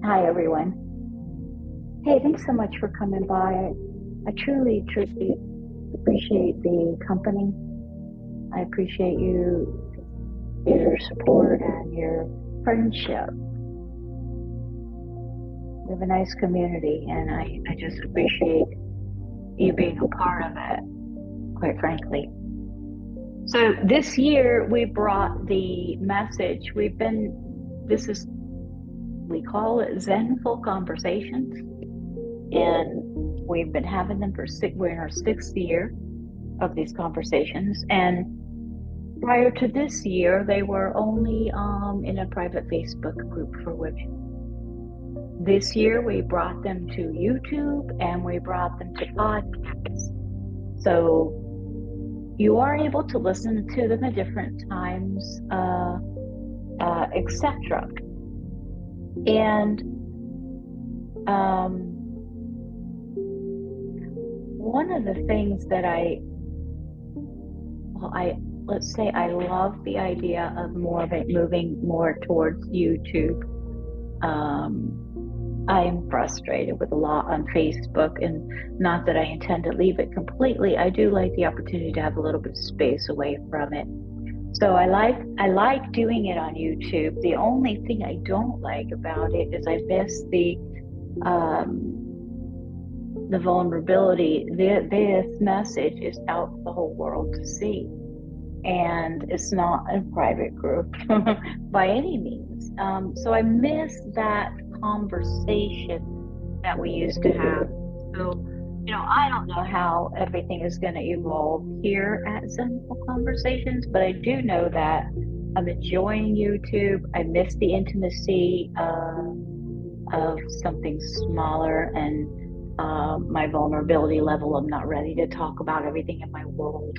Hi, everyone. Hey, thanks so much for coming by. I truly, truly appreciate the company. I appreciate your support and your friendship. We have a nice community, and I just appreciate you being a part of it, quite frankly. So this year we brought the message. We call it Zenful Conversations, and we've been having them we're in our 6th year of these conversations. And prior to this year, they were only in a private Facebook group for women. This year, we brought them to YouTube and we brought them to podcasts. So you are able to listen to them at different times, etc. And one of the things that let's say I love the idea of more of it moving more towards YouTube. I'm frustrated with a lot on Facebook, and not that I intend to leave it completely. I do like the opportunity to have a little bit of space away from it. So I like doing it on YouTube. The only thing I don't like about it is I miss the vulnerability. This message is out for the whole world to see, and it's not a private group by any means. So I miss that conversation that we used to have. So, I don't know how everything is going to evolve here at Zenful Conversations, but I do know that I'm enjoying YouTube. I miss the intimacy of something smaller, and my vulnerability level. I'm not ready to talk about everything in my world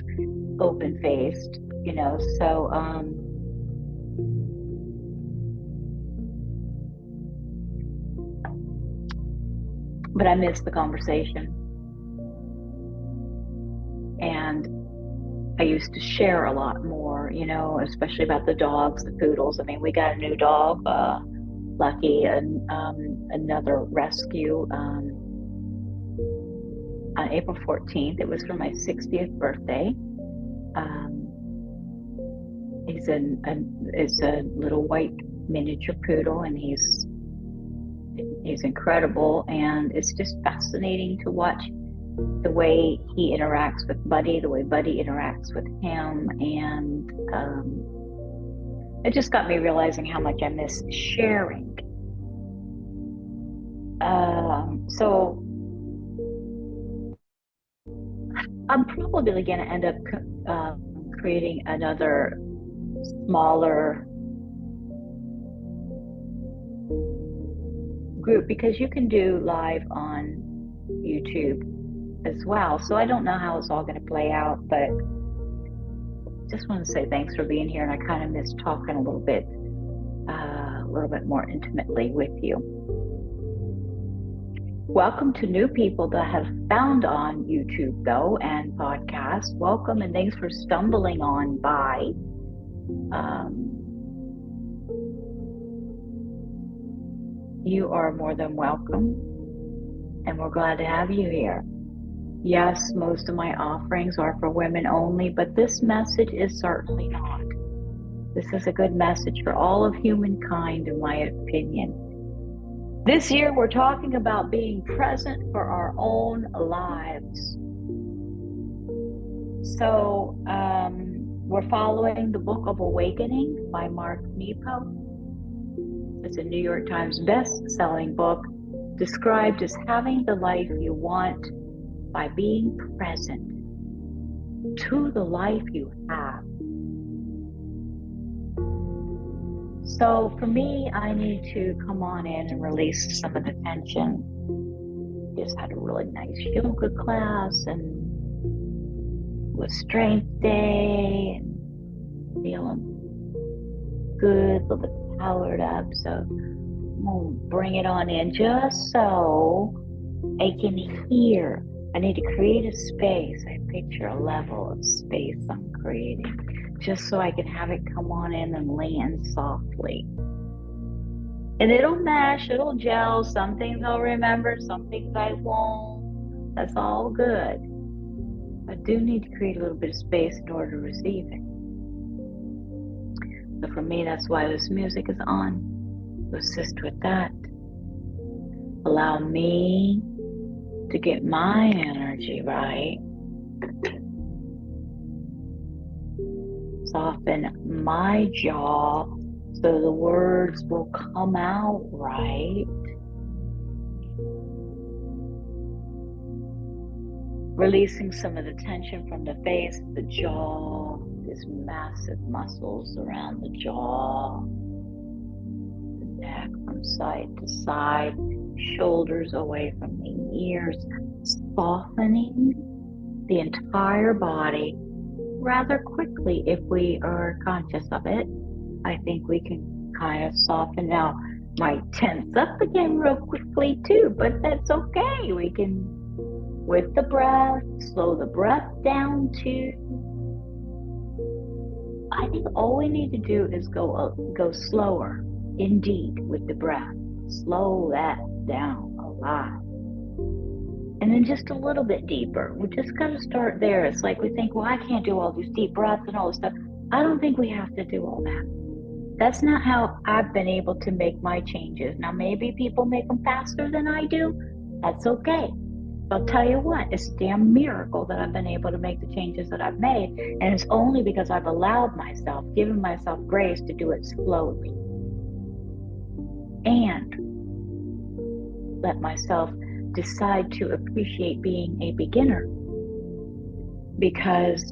open-faced, so but I miss the conversation. And I used to share a lot more, especially about the dogs, the poodles. I mean, we got a new dog, Lucky, and another rescue on April 14th. It was for my 60th birthday. It's a little white miniature poodle, and he's incredible, and it's just fascinating to watch the way he interacts with Buddy, the way Buddy interacts with him, and it just got me realizing how much I miss sharing. So I'm probably going to end up creating another smaller group, because you can do live on YouTube as well. So I don't know how it's all going to play out, but just want to say thanks for being here. And I kind of miss talking a little bit more intimately with you. Welcome to new people that have found on YouTube, though, and podcasts. Welcome, and thanks for stumbling on by. You are more than welcome, and we're glad to have you here. Yes, most of my offerings are for women only, but this message is certainly not. This is a good message for all of humankind, in my opinion. This year, we're talking about being present for our own lives. So, we're following the Book of Awakening by Mark Nepo. It's a New York Times best-selling book, described as having the life you want by being present to the life you have. So for me, I need to come on in and release some of the tension. Just had a really nice yoga class, and it was strength day, and feeling good, a little bit powered up. So I'm gonna bring it on in just so I can hear. I need to create a space. I picture a level of space I'm creating, just so I can have it come on in and land softly. And it'll mesh, it'll gel. Some things I'll remember, some things I won't. That's all good. I do need to create a little bit of space in order to receive it. So for me, that's why this music is on, to assist with that. Allow me to get my energy right. Soften my jaw so the words will come out right. Releasing some of the tension from the face, the jaw, these massive muscles around the jaw, the neck from side to side, shoulders away from the ears, softening the entire body rather quickly if we are conscious of it. I think we can kind of soften. Now, might tense up again real quickly too, but that's okay. We can, with the breath, slow the breath down too. I think all we need to do is go slower, indeed, with the breath. Slow that down a lot. And then just a little bit deeper. We just got to start there. It's like we think, well, I can't do all these deep breaths and all this stuff. I don't think we have to do all that. That's not how I've been able to make my changes. Now, maybe people make them faster than I do. That's okay. I'll tell you what, it's a damn miracle that I've been able to make the changes that I've made. And it's only because I've allowed myself, given myself grace to do it slowly. And let myself decide to appreciate being a beginner. Because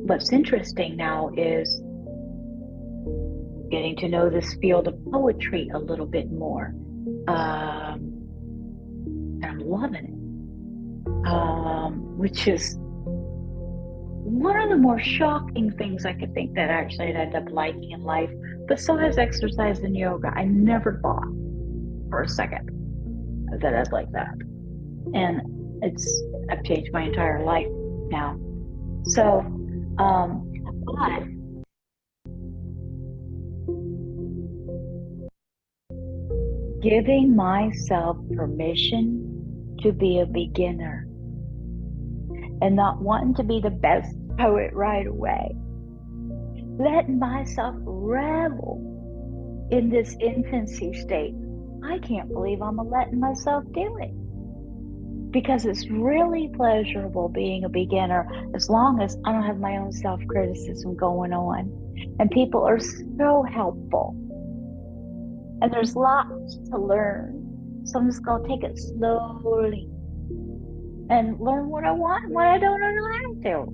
what's interesting now is getting to know this field of poetry a little bit more. And I'm loving it. Which is one of the more shocking things I could think that actually I'd end up liking in life. But so has exercise and yoga. I never thought for a second that I'd like that. And I've changed my entire life now. So, but giving myself permission to be a beginner and not wanting to be the best poet right away. Letting myself revel in this infancy state. I can't believe I'm letting myself do it. Because it's really pleasurable being a beginner as long as I don't have my own self-criticism going on. And people are so helpful. And there's lots to learn. So I'm just going to take it slowly and learn what I want and what I don't know how to.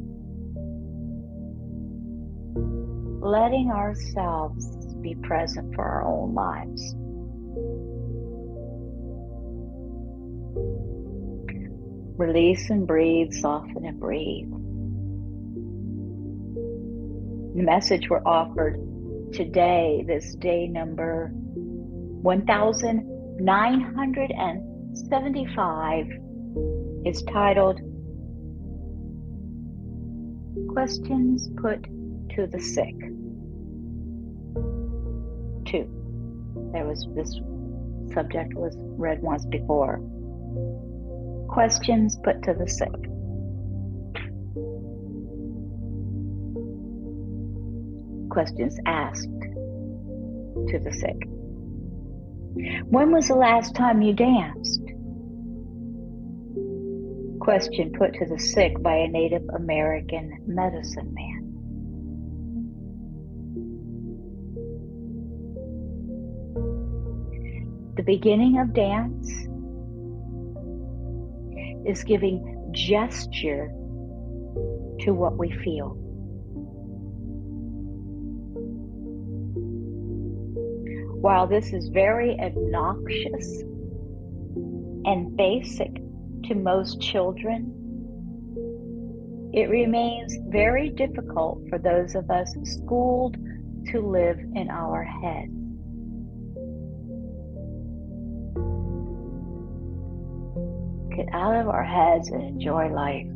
Letting ourselves be present for our own lives. Release and breathe, soften and breathe. The message we're offered today, this day number 1975, is titled Questions Put to the Sick. 2. This subject was read once before. Questions put to the sick. Questions asked to the sick. When was the last time you danced? Question put to the sick by a Native American medicine man. The beginning of dance is giving gesture to what we feel. While this is very obnoxious and basic to most children, it remains very difficult for those of us schooled to live in our heads. Get out of our heads and enjoy life.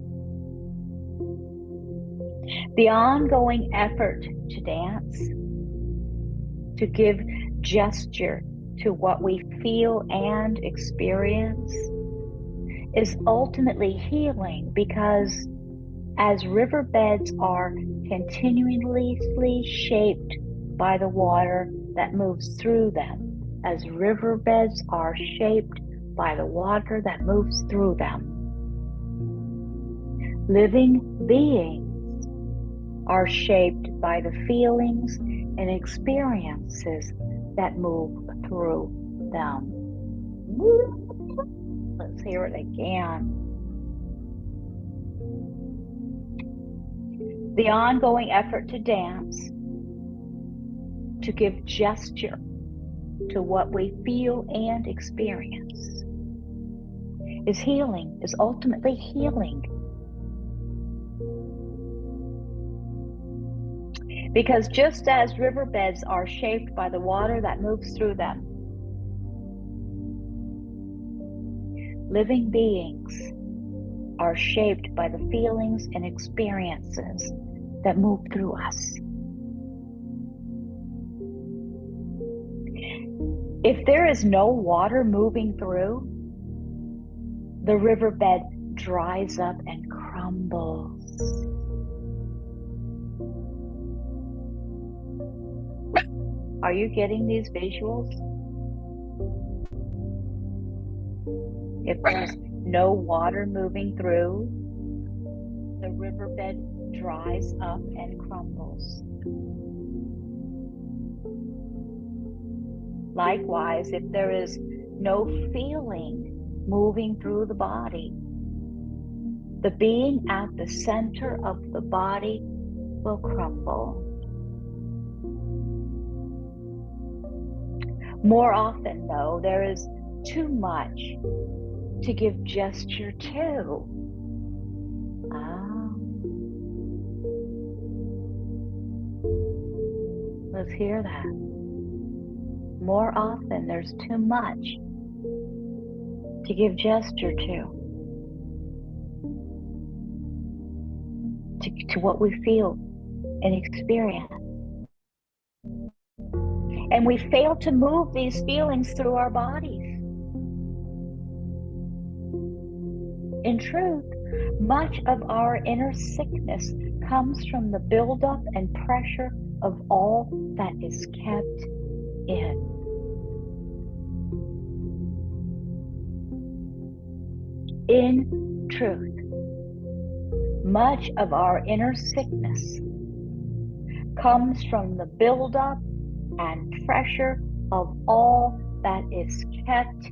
The ongoing effort to dance to give gesture to what we feel and experience, is ultimately healing, because as riverbeds are continually shaped by the water that moves through them, as riverbeds are shaped by the water that moves through them, living beings are shaped by the feelings and experiences that move through them. Let's hear it again. The ongoing effort to dance, to give gesture to what we feel and experience, is healing, is ultimately healing. Because just as riverbeds are shaped by the water that moves through them, living beings are shaped by the feelings and experiences that move through us. If there is no water moving through, the riverbed dries up and crumbles. Are you getting these visuals? If there's no water moving through, the riverbed dries up and crumbles. Likewise, if there is no feeling moving through the body, the being at the center of the body will crumble. More often, though, there is too much to give gesture to. Let's hear that. More often, there's too much to give gesture to what we feel and experience. And we fail to move these feelings through our bodies. In truth, much of our inner sickness comes from the buildup and pressure of all that is kept in. In truth, much of our inner sickness comes from the buildup and pressure of all that is kept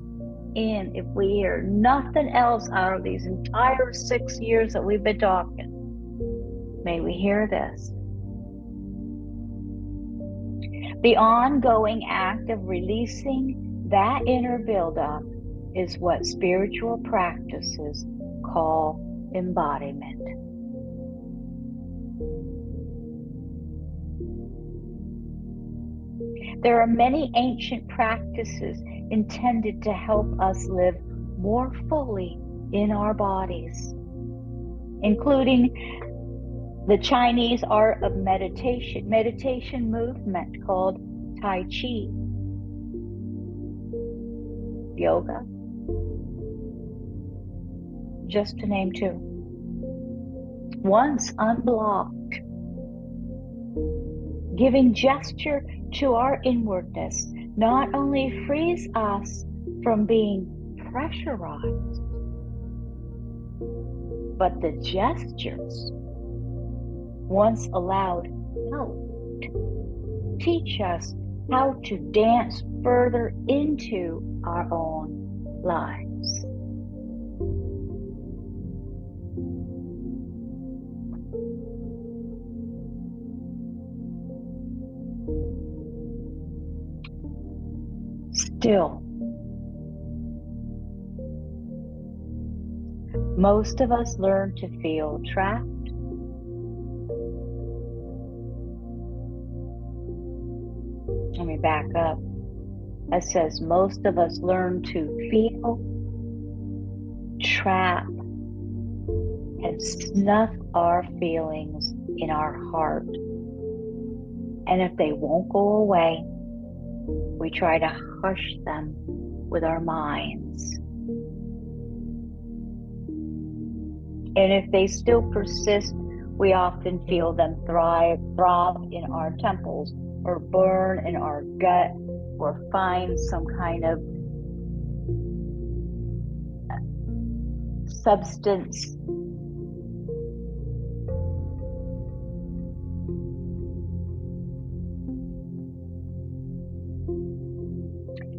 in. If we hear nothing else out of these entire 6 years that we've been talking, may we hear this. The ongoing act of releasing that inner buildup is what spiritual practices call embodiment. There are many ancient practices intended to help us live more fully in our bodies, including the Chinese art of meditation movement called Tai Chi, yoga, just to name two. Once unblocked, giving gesture to our inwardness not only frees us from being pressurized, but the gestures, once allowed, help teach us how to dance further into our own lives. Still, most of us learn to feel trapped, let me back up. It says most of us learn to feel, trap, and snuff our feelings in our heart. And if they won't go away, We try to hush them with our minds. And if they still persist, we often feel them throb in our temples, or burn in our gut, or find some kind of substance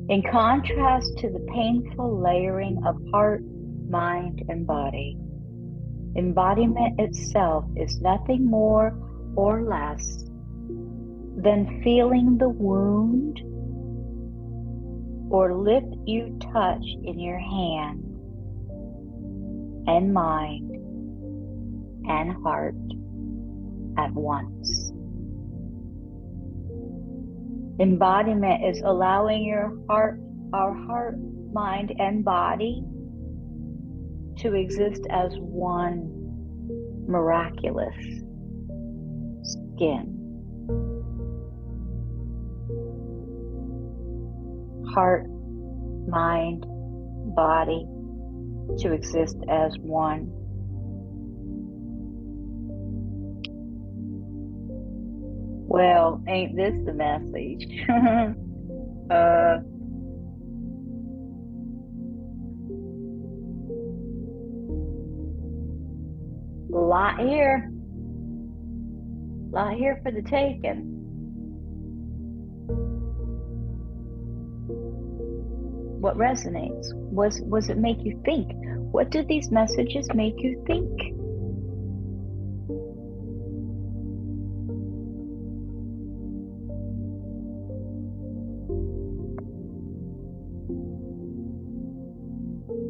in contrast to the painful layering of heart, mind, and body. Embodiment itself is nothing more or less than feeling the wound or lift you touch in your hand and mind and heart at once. Embodiment is allowing our heart, mind, and body to exist as one miraculous skin. Heart, mind, body to exist as one. Well, ain't this the message? Lot here for the taking. What resonates? Was it make you think? What did these messages make you think?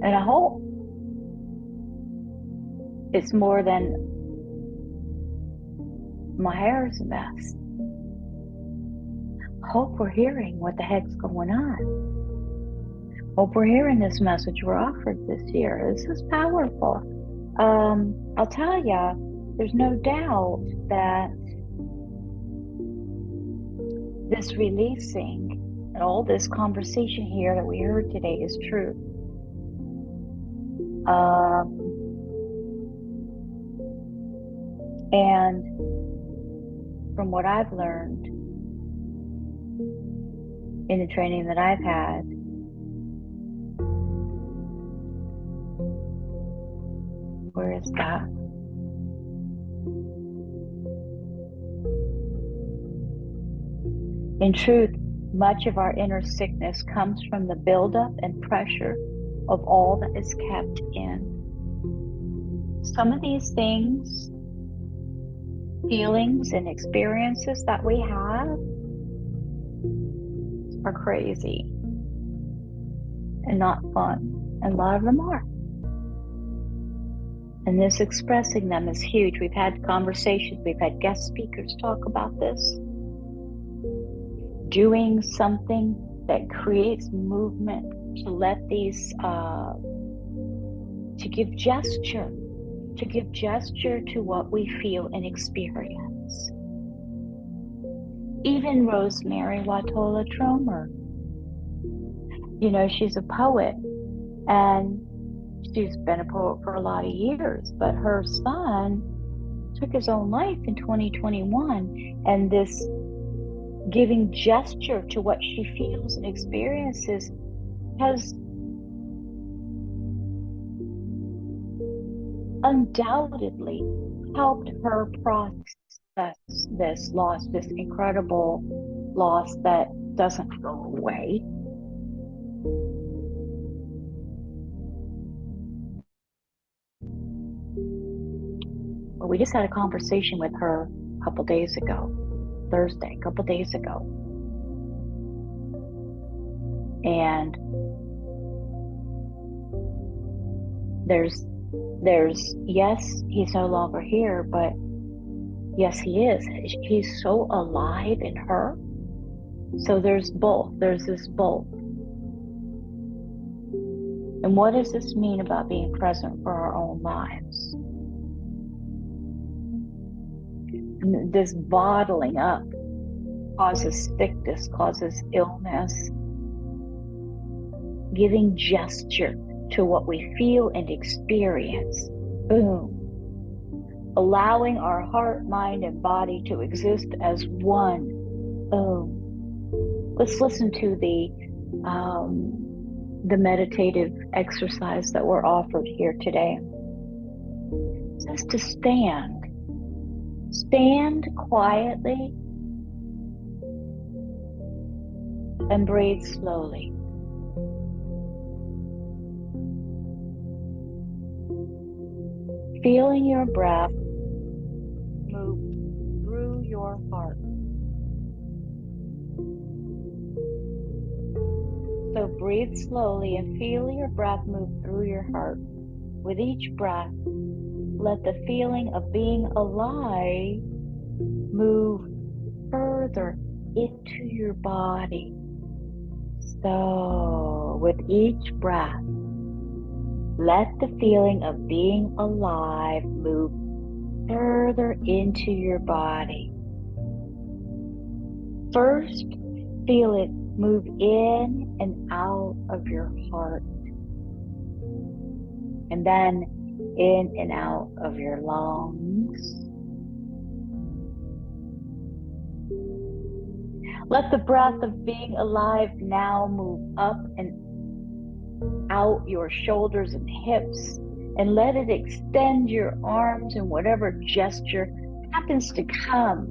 And I hope it's more than my hair is a mess. Hope we're hearing what the heck's going on. Hope we're hearing this message we're offered this year. This is powerful. I'll tell you, there's no doubt that this releasing and all this conversation here that we heard today is true. And from what I've learned in the training that I've had, where is that? In truth, much of our inner sickness comes from the buildup and pressure of all that is kept in. Some of these things, feelings and experiences that we have are crazy and not fun, and a lot of them are. And this expressing them is huge. We've had conversations, we've had guest speakers talk about this. Doing something that creates movement to let these, to give gesture to what we feel and experience. Even Rosemary Watola Tromer, you know, she's a poet, and she's been a poet for a lot of years, but her son took his own life in 2021, and this giving gesture to what she feels and experiences has undoubtedly helped her process this loss, this incredible loss that doesn't go away. Well, we just had a conversation with her a couple days ago, Thursday, a couple days ago. And there's yes, he's no longer here, but yes, he is. He's so alive in her. So there's both. There's this both. And what does this mean about being present for our own lives? And this bottling up causes sickness, causes illness. Giving gesture to what we feel and experience. Boom. Allowing our heart, mind, and body to exist as one. Boom. Let's listen to the meditative exercise that we're offered here today. It says to stand. Stand quietly and breathe slowly. Feeling your breath move through your heart. So breathe slowly and feel your breath move through your heart. With each breath, let the feeling of being alive move further into your body. So with each breath, let the feeling of being alive move further into your body. First, feel it move in and out of your heart. And then in and out of your lungs. Let the breath of being alive now move up and out your shoulders and hips, and let it extend your arms in whatever gesture happens to come.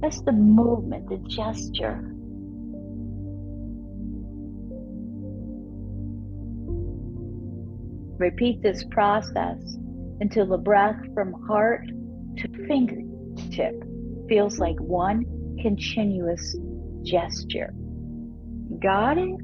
That's the movement, the gesture. Repeat this process until the breath from heart to fingertip feels like one continuous gesture. Got it?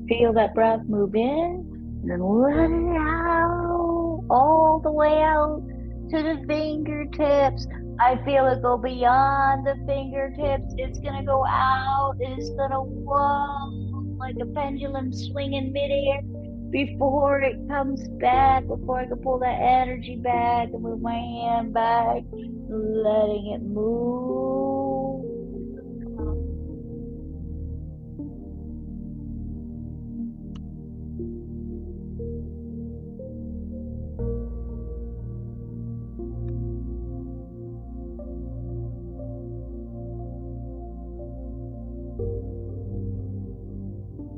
Feel that breath move in, and then let it out, all the way out to the fingertips. I feel it go beyond the fingertips. It's going to go out. It's going to whoa, like a pendulum swinging midair before it comes back, before I can pull that energy back and move my hand back, letting it move.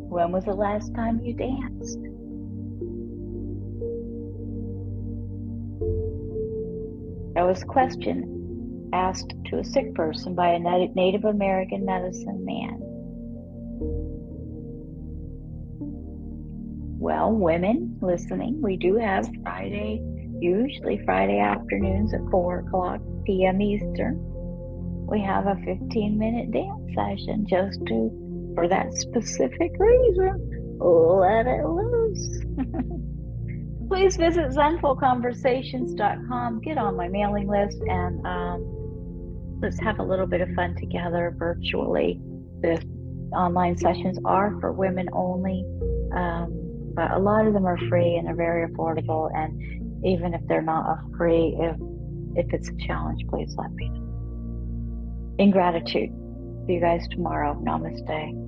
When was the last time you danced? That was a question asked to a sick person by a Native American medicine man. Well, women listening, we do have usually Friday afternoons at 4:00 p.m. Eastern. We have a 15-minute dance session just for that specific reason. Let it loose. Please visit zenfulconversations.com. Get on my mailing list and let's have a little bit of fun together virtually. The online sessions are for women only, but a lot of them are free and they're very affordable. And even if they're not free, if it's a challenge, please let me know. In gratitude. See you guys tomorrow. Namaste.